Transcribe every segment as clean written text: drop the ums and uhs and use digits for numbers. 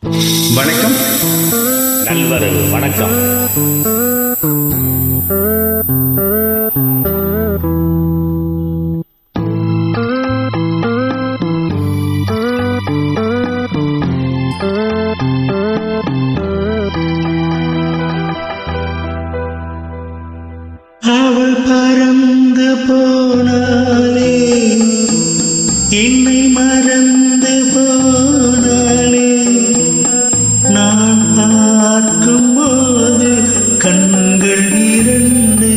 வணக்கம். நல்வரவு. வணக்கம். அவள் பறந்து போனாலே, என்னை மறந்து போனாலே, நான் பார்க்கும்போது கண்கள் இரண்டை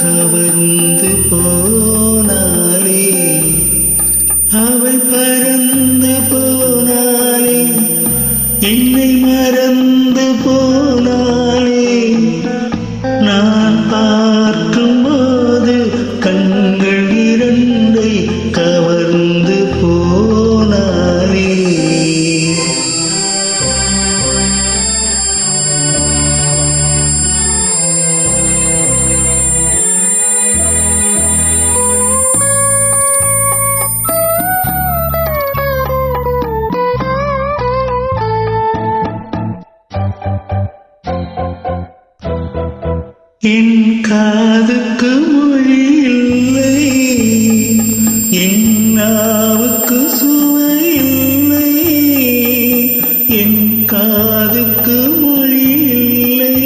கவர்ந்து போனாலே. அவள் பறந்து போனாலே, என்னை மறந்து போனாலே, நான் பார்க்கும்போது கண்கள் இரண்டை கவர்ந்து போனாலே. என் காதுக்கு மொழி இல்லை, என் நாவுக்கு சுவை இல்லை. என் காதுக்கு மொழி இல்லை,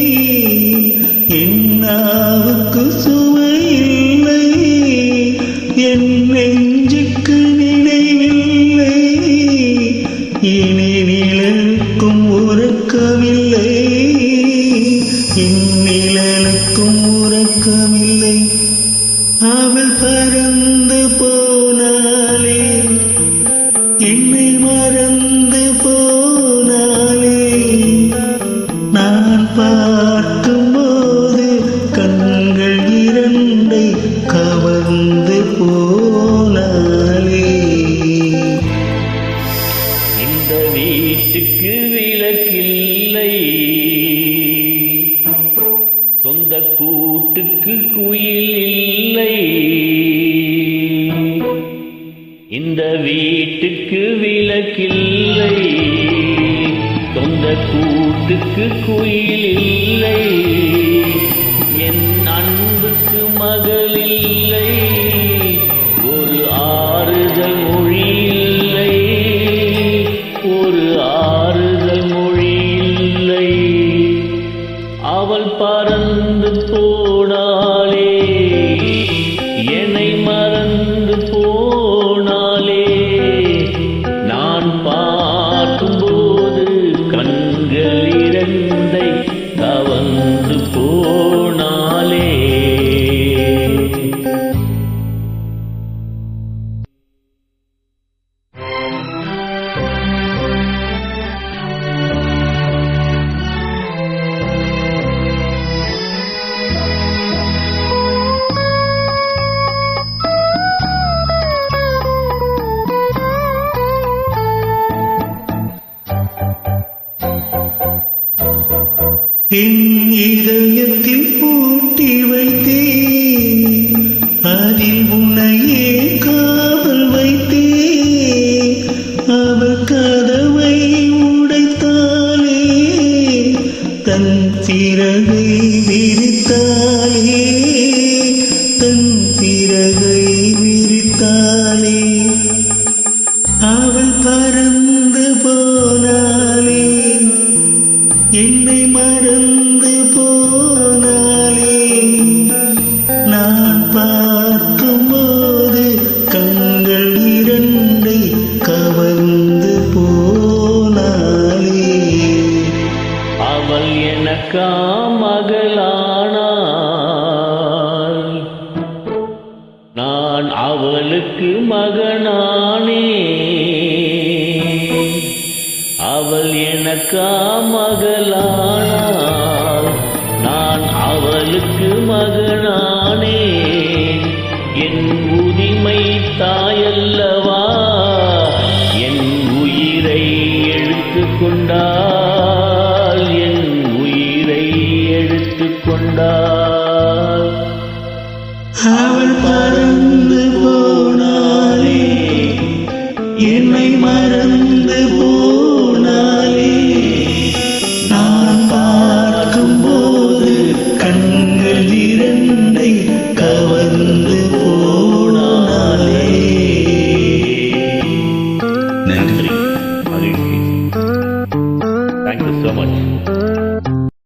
என் நாவுக்கு சுவை இல்லை. என் நெஞ்சுக்கு நினைவில்லை, இனி நிழலுக்கும் உறக்கமில்லை. நிழலுக்கும் உறக்கமில்லை. அவள் பறந்து போனாலே, என்னை மறந்து போனாலே, நான் பார்க்கும்போது கண்கள் இரண்டை கவர்ந்து போனாலே. இந்த வீட்டுக்கு விளக்கில்லை, சொந்த கூட்டுக்கு குயில் இல்லை. இந்த வீட்டுக்கு விளக்கில்லை, சொந்த கூட்டுக்கு குயில் இல்லை. என் அன்புக்கு மகள் இல்லை, ஒரு ஆறுதல் மொழி இல்லை, ஒரு ஆறுதல் மொழி இல்லை. அவள் பறந்து போனாலே, என்னை மறந்து போனாலே, நான் பார்க்கும்போது கண்கள் இரண்டை கவர்ந்து போனாலே. என் இதயத்தில் பூட்டி வைத்தேன், அதில் உன்னையே காவல் வைத்தேன். அவள் கதவை உடைத்தாளே, தன் சிறகை விரித்தாளே, தன் சிறகை விரித்தாளே. அவள் பறந்து போனாலே, என்னை மறந்து போனாலே, நான் பார்க்கும்போது கண்கள் இரண்டை கவர்ந்து போனாலே. அவள் எனக்கா மகளானாள், நான் அவளுக்கு மகனானே. அவள் எனக்கா மகளானாள், நான் அவளுக்கு மகனானே. என் உரிமை தாயல்லவா, என் உயிரை எடுத்துக் கொண்டாள், என் உயிரை எடுத்துக் கொண்டாள். அவள் பறந்து போனாலே, என்னை மறந்து போனாலே, தேங்க்யூ ஸோ மச்.